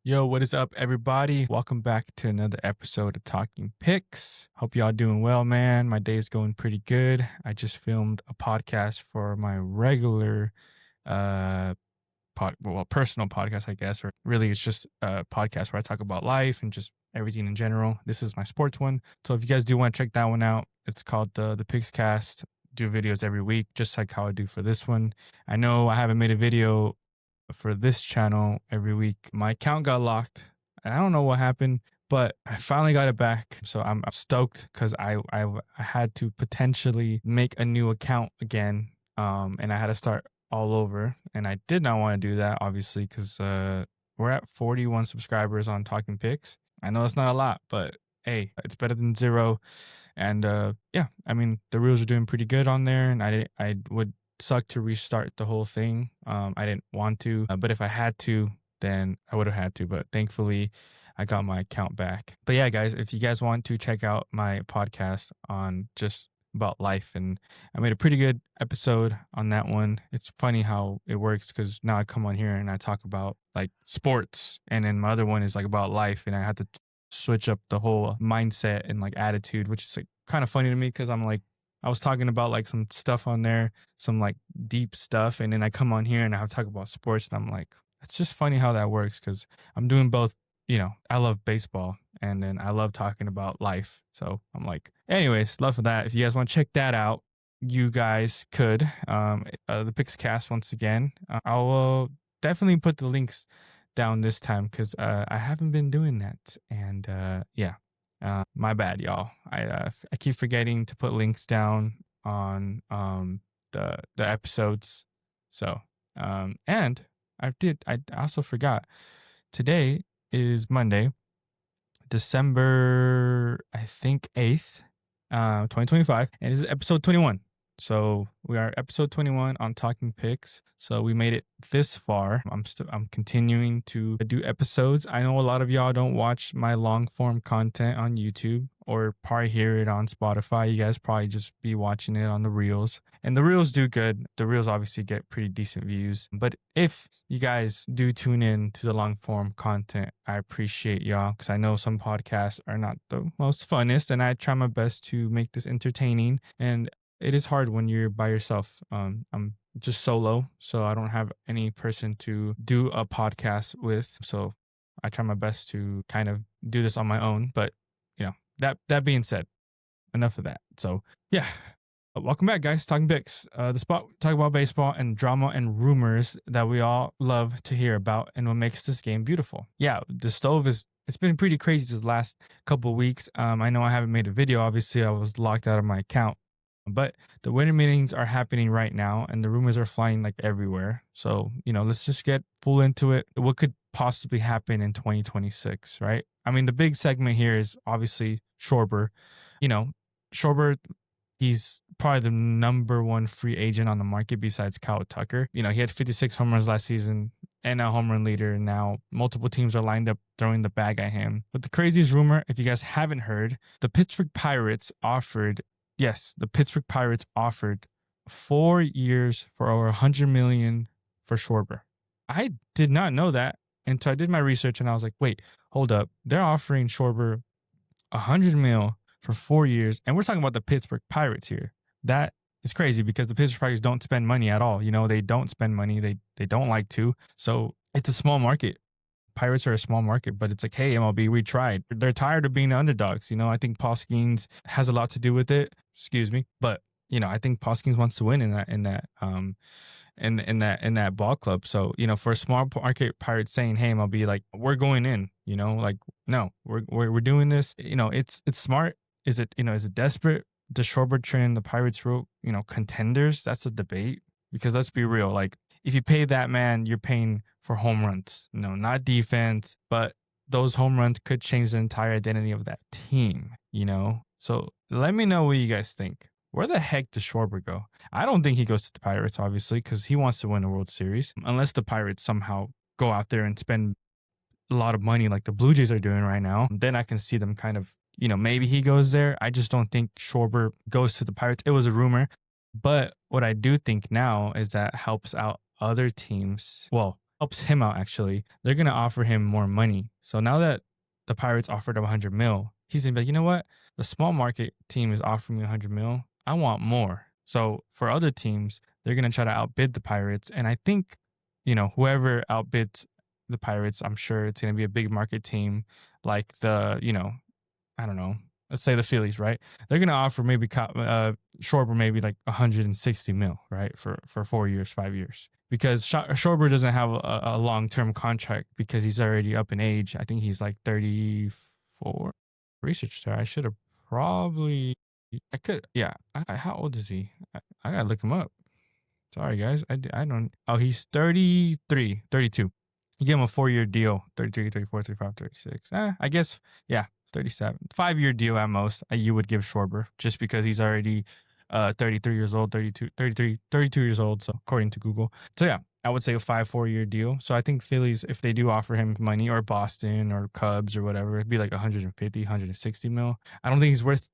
Yo, what is up, everybody? Welcome back to another episode of Talking Picks. Hope y'all doing well, man. My day is going pretty good. I just filmed a podcast for my regular personal podcast, I guess, or really it's just a podcast where I talk about life and just everything in general. This is my sports one. So if you guys do want to check that one out, it's called the Picks Cast. Do videos every week, just like how I do for this one. I know I haven't made a video for this channel every week. My account got locked and I don't know what happened, but I finally got it back. So I'm stoked because I had to potentially make a new account again. And I had to start all over, and I did not want to do that, obviously, because we're at 41 subscribers on Talking Picks. I know it's not a lot, but hey, it's better than zero. And yeah, I mean, the reels are doing pretty good on there, and I would suck to restart the whole thing. I didn't want to, but if I had to, then I would have had to. But thankfully, I got my account back. But yeah, guys, if you guys want to check out my podcast on just about life, and I made a pretty good episode on that one. It's funny how it works because now I come on here and I talk about like sports, and then my other one is like about life, and I had to switch up the whole mindset and like attitude, which is like kind of funny to me because I'm like, I was talking about like some stuff on there, some like deep stuff, and then I come on here and I have to talk about sports, and I'm like, it's just funny how that works because I'm doing both. You know, I love baseball and then I love talking about life. So I'm like, anyways, love for that. If you guys want to check that out, you guys could. The Picks Cast once again. I'll definitely put the links down this time because I haven't been doing that, and yeah. My bad, y'all. I keep forgetting to put links down on the episodes. So and I also forgot. Today is Monday, December I think 8th, 2025, and this is episode 21. So we are episode 21 on Talking Picks. So we made it this far. I'm continuing to do episodes. I know a lot of y'all don't watch my long form content on YouTube or probably hear it on Spotify. You guys probably just be watching it on the Reels. And the Reels do good. The Reels obviously get pretty decent views. But if you guys do tune in to the long form content, I appreciate y'all because I know some podcasts are not the most funnest, and I try my best to make this entertaining. And it is hard when you're by yourself. I'm just solo, so I don't have any person to do a podcast with. So I try my best to kind of do this on my own. But you know, that being said, enough of that. So yeah, welcome back, guys. Talking Picks, the spot talk about baseball and drama and rumors that we all love to hear about, and what makes this game beautiful. Yeah, the stove is. It's been pretty crazy this last couple of weeks. I know I haven't made a video. Obviously, I was locked out of my account. But the winter meetings are happening right now, and the rumors are flying like everywhere. So, you know, let's just get full into it. What could possibly happen in 2026, right? I mean, the big segment here is obviously Schorber. You know, Schorber, he's probably the number one free agent on the market besides Kyle Tucker. You know, he had 56 home runs last season and a home run leader. And now multiple teams are lined up throwing the bag at him. But the craziest rumor, if you guys haven't heard, the Pittsburgh Pirates offered 4 years for over $100 million for Schorber. I did not know that until I did my research, and I was like, wait, hold up. They're offering Schorber $100 million for 4 years, and we're talking about the Pittsburgh Pirates here. That is crazy because the Pittsburgh Pirates don't spend money at all. You know, they don't spend money. They don't like to. So it's a small market. Pirates are a small market, but it's like, hey, MLB, we tried. They're tired of being the underdogs. You know, I think Paul Skeens has a lot to do with it. Excuse me, but you know, I think Paul Skeens wants to win in that ball club. So you know, for a small market Pirates saying, hey, MLB, like we're going in. You know, like no, we're doing this. You know, it's smart. Is it desperate? The Schorber trend, the Pirates wrote, you know, contenders. That's a debate because let's be real, like. If you pay that man, you're paying for home runs, you know, not defense, but those home runs could change the entire identity of that team, you know? So let me know what you guys think. Where the heck does Schorber go? I don't think he goes to the Pirates, obviously, because he wants to win a World Series, unless the Pirates somehow go out there and spend a lot of money like the Blue Jays are doing right now. Then I can see them kind of, you know, maybe he goes there. I just don't think Schorber goes to the Pirates. It was a rumor. But what I do think now is that helps out other teams. Well, helps him out actually. They're gonna offer him more money. So now that the Pirates offered him 100 mil, he's gonna be like, you know what? The small market team is offering me 100 mil. I want more. So for other teams, they're gonna try to outbid the Pirates, and I think, whoever outbids the Pirates, I'm sure it's gonna be a big market team like I don't know. Let's say the Phillies, right? They're gonna offer maybe Schorber maybe like 160 mil, right, for 4 years, 5 years, because Schorber doesn't have a long term contract because he's already up in age. I think he's like 34. Research there. I should have probably. I could. Yeah. How old is he? I gotta look him up. Sorry, guys. I don't. Oh, he's 33, 32. You give him a 4-year deal, 33, 34, 35, 36. I guess, yeah, 37. 5-year deal at most, you would give Schorber just because he's already 33 years old, 32 years old, so according to Google. So, yeah, I would say a 4-year deal. So I think Phillies, if they do offer him money, or Boston or Cubs or whatever, it'd be like 150, 160 mil. I don't think he's worth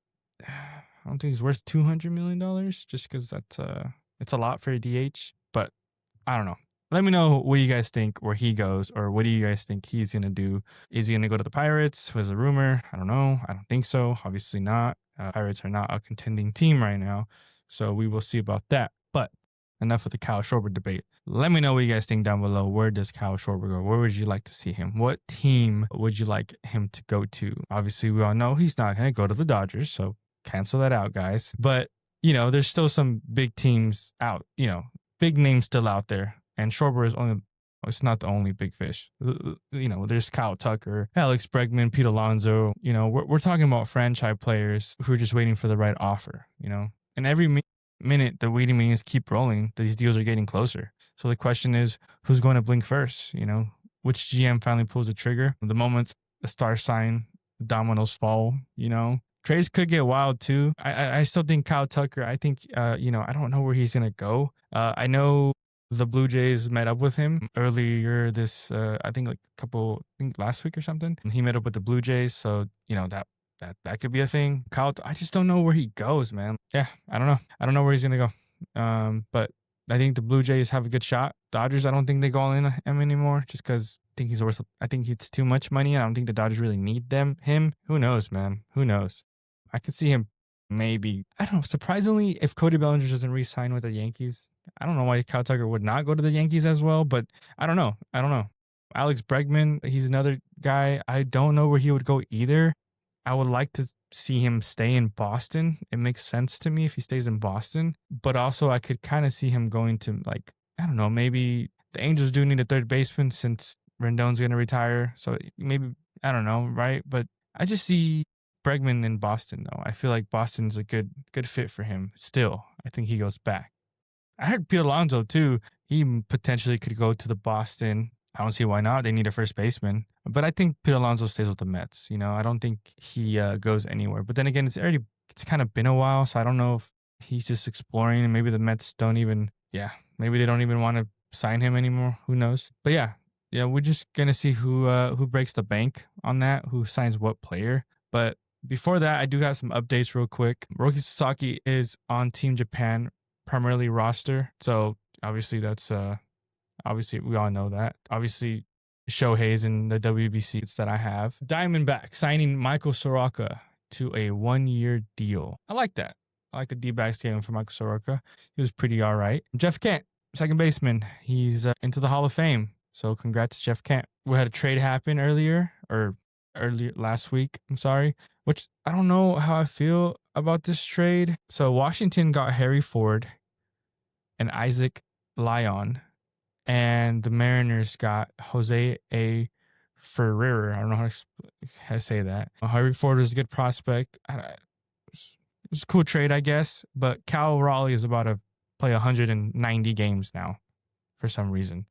$200 million just because it's a lot for a DH, but I don't know. Let me know what you guys think where he goes, or what do you guys think he's going to do? Is he going to go to the Pirates? Was a rumor. I don't know. I don't think so. Obviously not. Pirates are not a contending team right now, so we will see about that. But enough with the Kyle Schorber debate. Let me know what you guys think down below. Where does Kyle Schorber go? Where would you like to see him? What team would you like him to go to? Obviously, we all know he's not going to go to the Dodgers, so cancel that out, guys. But, there's still some big teams out, big names still out there. And Schorber is it's not the only big fish. There's Kyle Tucker, Alex Bregman, Pete Alonso. We're talking about franchise players who are just waiting for the right offer, And every minute the waiting meetings keep rolling, these deals are getting closer. So the question is, who's going to blink first? Which GM finally pulls the trigger? The moment the stars sign, dominoes fall, Trades could get wild too. I still think Kyle Tucker, I think, I don't know where he's going to go. I know the Blue Jays met up with him earlier this, I think last week or something. He met up with the Blue Jays. So, that could be a thing. Kyle, I just don't know where he goes, man. Yeah, I don't know. I don't know where he's going to go. But I think the Blue Jays have a good shot. Dodgers, I don't think they go all in him anymore just because I think it's too much money. I don't think the Dodgers really need him. Who knows, man? Who knows? I could see him maybe, I don't know, surprisingly, if Cody Bellinger doesn't re-sign with the Yankees, I don't know why Kyle Tucker would not go to the Yankees as well, but I don't know. Alex Bregman, he's another guy. I don't know where he would go either. I would like to see him stay in Boston. It makes sense to me if he stays in Boston, but also I could kind of see him going to, like, I don't know, maybe the Angels do need a third baseman since Rendon's going to retire. So maybe, I don't know, right? But I just see Bregman in Boston, though. I feel like Boston's a good fit for him still. I think he goes back. I heard Pete Alonso, too. He potentially could go to the Boston. I don't see why not. They need a first baseman. But I think Pete Alonso stays with the Mets. I don't think he goes anywhere. But then again, it's kind of been a while, so I don't know if he's just exploring, and maybe the Mets maybe they don't even want to sign him anymore. Who knows? But yeah, we're just going to see who breaks the bank on that, who signs what player. But before that, I do have some updates real quick. Roki Sasaki is on Team Japan, primarily roster. So obviously obviously we all know that. Obviously Shohei's in the WBCs that I have. Diamondback signing Michael Soroka to a 1-year deal. I like that. I like the D-backs game for Michael Soroka. He was pretty all right. Jeff Kent, second baseman. He's into the Hall of Fame. So congrats, Jeff Kent. We had a trade happen earlier last week, which I don't know how I feel about this trade. So Washington got Harry Ford and Isaac Lyon, and the Mariners got Jose A. Ferrer. I don't know how to say that. Harry Ford was a good prospect. It was a cool trade, I guess, but Cal Raleigh is about to play 190 games now for some reason.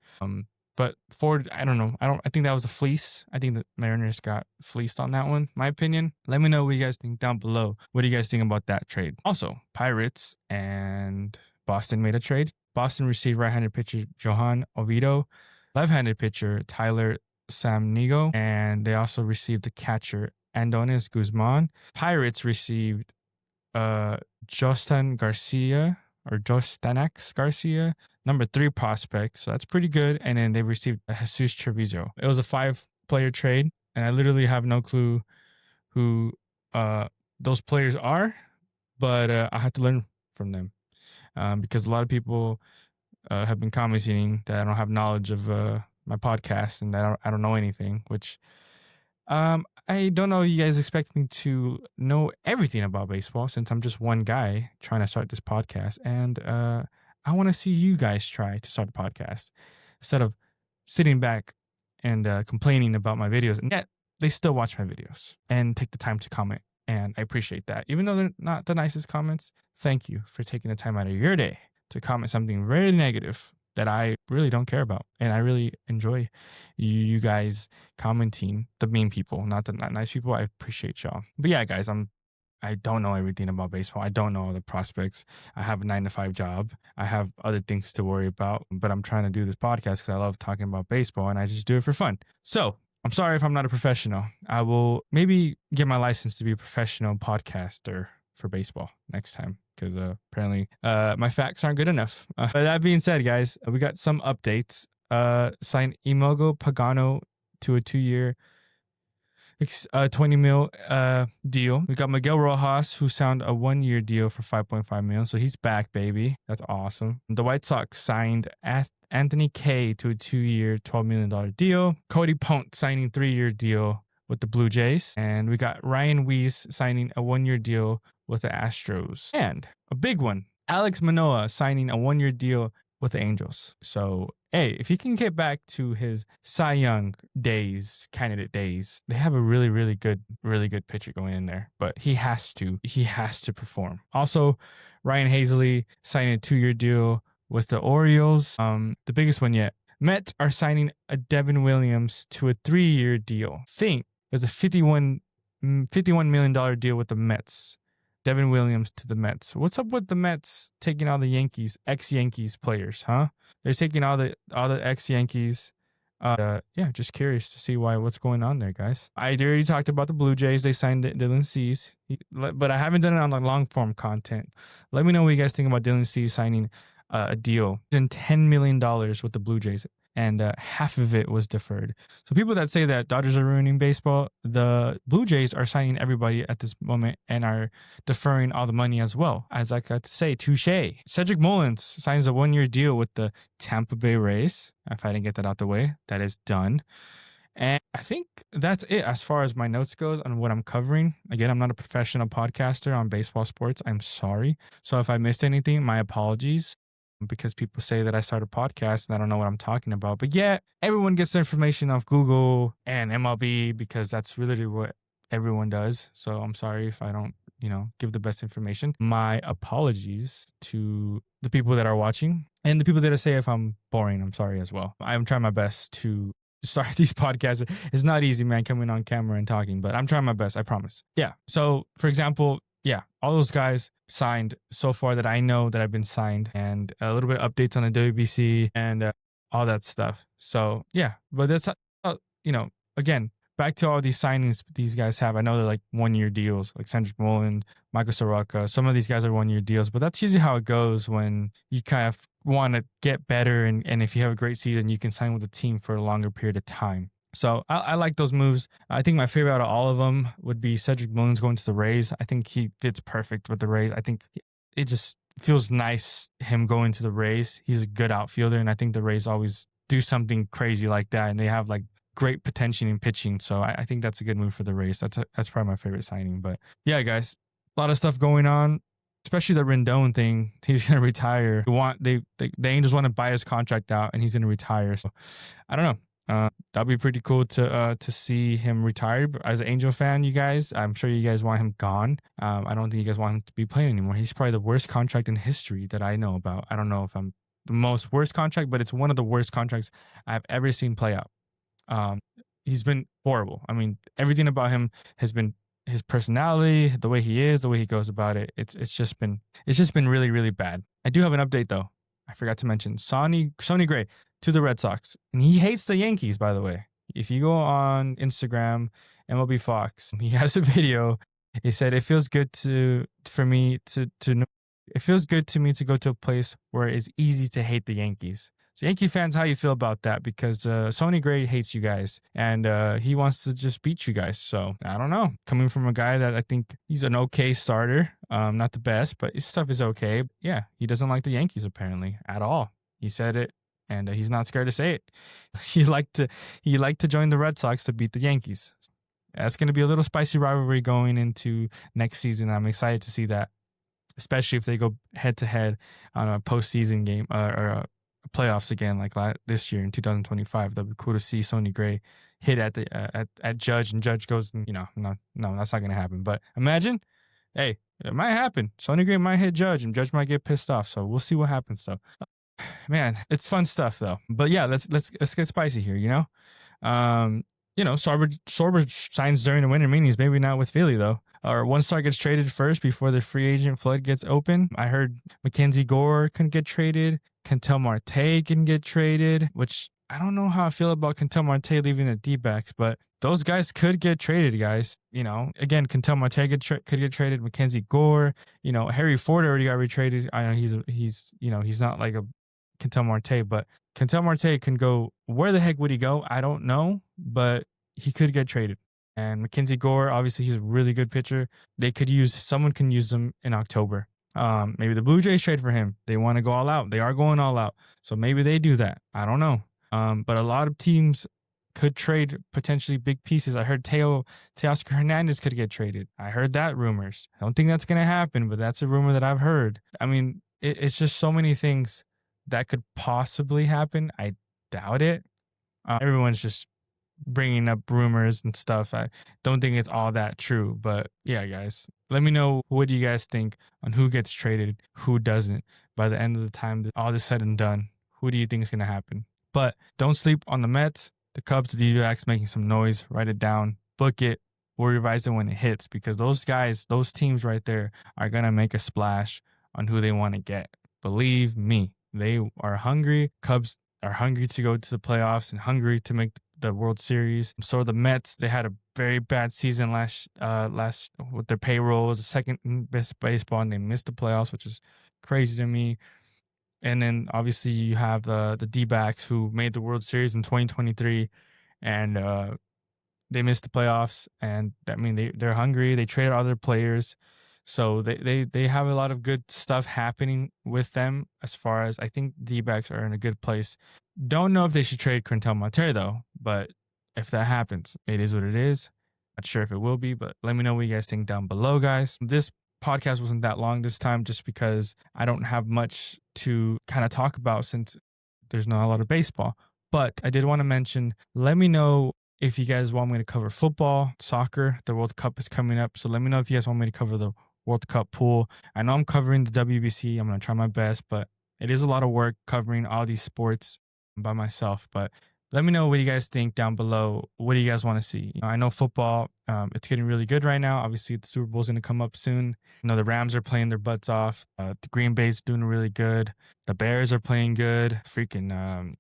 But Ford, I don't know. I think that was a fleece. I think the Mariners got fleeced on that one, my opinion. Let me know what you guys think down below. What do you guys think about that trade? Also, Pirates and Boston made a trade. Boston received right-handed pitcher Johan Oviedo, left-handed pitcher Tyler Samnigo, and they also received the catcher Andonis Guzman. Pirates received Justin Garcia, or Jostanax Garcia, number 3 prospect. So that's pretty good. And then they received a Jesus Treviso. It was a 5-player trade, and I literally have no clue who those players are, but I have to learn from them because a lot of people have been commenting that I don't have knowledge of my podcast and that I don't know anything, which I don't know. You guys expect me to know everything about baseball since I'm just one guy trying to start this podcast. And I want to see you guys try to start a podcast instead of sitting back and complaining about my videos. And yet they still watch my videos and take the time to comment. And I appreciate that. Even though they're not the nicest comments, thank you for taking the time out of your day to comment something very negative that I really don't care about. And I really enjoy you guys commenting, the mean people, not the not nice people. I appreciate y'all. But yeah, guys, I don't know everything about baseball. I don't know all the prospects. I have a 9-to-5 job. I have other things to worry about, but I'm trying to do this podcast because I love talking about baseball and I just do it for fun. So I'm sorry if I'm not a professional. I will maybe get my license to be a professional podcaster for baseball next time because apparently my facts aren't good enough. But that being said, guys, we got some updates. Signed Imogo Pagano to a 2-year, $20 million deal. We got Miguel Rojas, who signed a 1-year deal for $5.5 million. So he's back, baby. That's awesome. The White Sox signed Anthony Kay to a 2-year, $12 million deal. Cody Ponce signing 3-year deal with the Blue Jays. And we got Ryan Weiss signing a 1-year deal with the Astros. And a big one, Alex Manoah signing a 1-year deal with the Angels. So, hey, if he can get back to his Cy Young candidate days, they have a really good pitcher going in there. But he has to perform. Also, Ryan Hazley signing a 2-year deal with the Orioles. The biggest one yet. Mets are signing a Devin Williams to a 3-year deal. Think there's a $51 million deal with the Mets. Devin Williams to the Mets. What's up with the Mets taking all the Yankees, ex-Yankees players, huh? They're taking all the ex-Yankees. Yeah, just curious to see what's going on there, guys. I already talked about the Blue Jays. They signed Dylan Cease, but I haven't done it on the long-form content. Let me know what you guys think about Dylan Cease signing a deal in $10 million with the Blue Jays. And half of it was deferred. So people that say that Dodgers are ruining baseball, the Blue Jays are signing everybody at this moment and are deferring all the money as well. As I got to say, touche. Cedric Mullins signs a 1-year deal with the Tampa Bay Rays. If I didn't get that out the way, that is done. And I think that's it as far as my notes goes on what I'm covering. Again, I'm not a professional podcaster on baseball sports. I'm sorry. So if I missed anything, my apologies. Because people say that I start a podcast and I don't know what I'm talking about. But yeah, everyone gets their information off Google and MLB because that's really what everyone does. So I'm sorry if I don't, give the best information. My apologies to the people that are watching and the people that say if I'm boring, I'm sorry as well. I'm trying my best to start these podcasts. It's not easy, man, coming on camera and talking, but I'm trying my best, I promise. Yeah. So for example, all those guys signed so far that I know that I've been signed, and a little bit of updates on the WBC and all that stuff. So yeah, but that's, again, back to all these signings these guys have. I know they're like 1-year deals, like Cedric Mullins, Michael Soroka. Some of these guys are 1-year deals, but that's usually how it goes when you kind of want to get better. And if you have a great season, you can sign with the team for a longer period of time. So I like those moves. I think my favorite out of all of them would be Cedric Mullins going to the Rays. I think he fits perfect with the Rays. I think it just feels nice him going to the Rays. He's a good outfielder, and I think the Rays always do something crazy like that, and they have like great potential in pitching. So I think that's a good move for the Rays. That's probably my favorite signing. But yeah, guys, a lot of stuff going on. Especially the Rendon thing. He's gonna retire. The Angels want to buy his contract out, and he's gonna retire. So I don't know. That'd be pretty cool to see him retired. As an Angel fan, you guys, I'm sure you guys want him gone. I don't think you guys want him to be playing anymore. He's probably the worst contract in history that I know about. I don't know if I'm the most worst contract, but it's one of the worst contracts I've ever seen play out. He's been horrible. I mean, everything about him has been his personality, the way he is, the way he goes about it. It's just been really, really bad. I do have an update though. I forgot to mention Sonny Gray to the Red Sox. And he hates the Yankees, by the way. If you go on Instagram, MLB Fox, he has a video. He said, it feels good for me to know It feels good to me to go to a place where it's easy to hate the Yankees. So Yankee fans, how you feel about that? Because Sonny Gray hates you guys, and he wants to just beat you guys. So I don't know. Coming from a guy that I think he's an okay starter, not the best, but his stuff is okay. Yeah, he doesn't like the Yankees apparently at all. He said it, and he's not scared to say it. He liked to join the Red Sox to beat the Yankees. That's going to be a little spicy rivalry going into next season. I'm excited to see that, especially if they go head to head on a postseason game or playoffs again, like this year in 2025. That'd be cool to see Sonny Gray hit at the at Judge, and Judge goes, no, that's not gonna happen. But imagine, hey, it might happen. Sonny Gray might hit Judge, and Judge might get pissed off. So we'll see what happens, though. Man, it's fun stuff though. But yeah, let's get spicy here. Schorber signs during the winter meetings. Maybe not with Philly though. Or one star gets traded first before the free agent flood gets open. I heard Mackenzie Gore can get traded. Ketel Marte can get traded, which I don't know how I feel about Ketel Marte leaving the D-backs, but those guys could get traded, guys. Again, Ketel Marte could get traded. Mackenzie Gore, Harry Ford already got retraded. I know he's not like a Ketel Marte, but Ketel Marte can go. Where the heck would he go? I don't know, but he could get traded. And Mackenzie Gore, obviously, he's a really good pitcher. Someone can use him in October. Maybe the Blue Jays trade for him. They want to go all out. They are going all out. So maybe they do that. I don't know. But a lot of teams could trade potentially big pieces. I heard Teoscar Hernandez could get traded. I heard that rumors. I don't think that's going to happen, but that's a rumor that I've heard. I mean, it's just so many things that could possibly happen. I doubt it. Everyone's just bringing up rumors and stuff. I don't think it's all that true, but yeah, guys, let me know what do you guys think on who gets traded, who doesn't. By the end of the time, all is said and done, who do you think is going to happen? But don't sleep on the Mets, the Cubs, the D-backs making some noise. Write it down, book it. We'll revise it when it hits, because those guys, those teams right there are going to make a splash on who they want to get. Believe me, they are hungry. Cubs are hungry to go to the playoffs and hungry to make the World Series. So the Mets, they had a very bad season last with their payroll. It was the second best baseball, and they missed the playoffs, which is crazy to me. And then obviously you have the D-backs who made the World Series in 2023, and they missed the playoffs. And I mean, they're hungry. They traded other players. So they have a lot of good stuff happening with them, as far as I think D-backs are in a good place. Don't know if they should trade Ketel Marte though, but if that happens, it is what it is. Not sure if it will be, but let me know what you guys think down below, guys. This podcast wasn't that long this time, just because I don't have much to kind of talk about since there's not a lot of baseball. But I did want to mention, let me know if you guys want me to cover football, soccer. The World Cup is coming up, so let me know if you guys want me to cover the World Cup pool. I know I'm covering the WBC. I'm going to try my best, but it is a lot of work covering all these sports by myself. But let me know what you guys think down below. What do you guys want to see? I know football, it's getting really good right now. Obviously, the Super Bowl is going to come up soon. The Rams are playing their butts off. The Green Bay's doing really good. The Bears are playing good. Freaking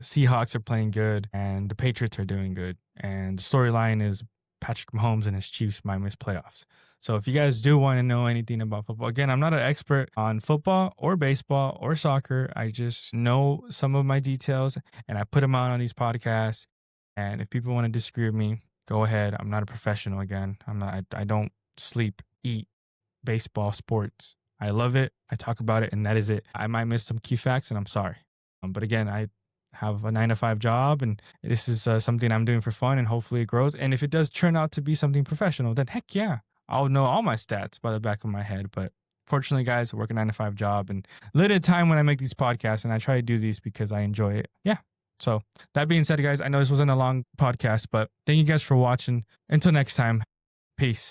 Seahawks are playing good. And the Patriots are doing good. And the storyline is Patrick Mahomes and his Chiefs might miss playoffs. So if you guys do want to know anything about football, again, I'm not an expert on football or baseball or soccer. I just know some of my details, and I put them out on these podcasts. And if people want to disagree with me, go ahead. I'm not a professional. Again, I don't sleep, eat baseball, sports. I love it. I talk about it, and that is it. I might miss some key facts, and I'm sorry. But again, I have a 9-to-5 job, and this is something I'm doing for fun, and hopefully it grows. And if it does turn out to be something professional, then heck yeah, I'll know all my stats by the back of my head. But fortunately, guys, I work a 9-to-5 job and limited time when I make these podcasts, and I try to do these because I enjoy it. Yeah. So that being said, guys, I know this wasn't a long podcast, but thank you guys for watching. Until next time, peace.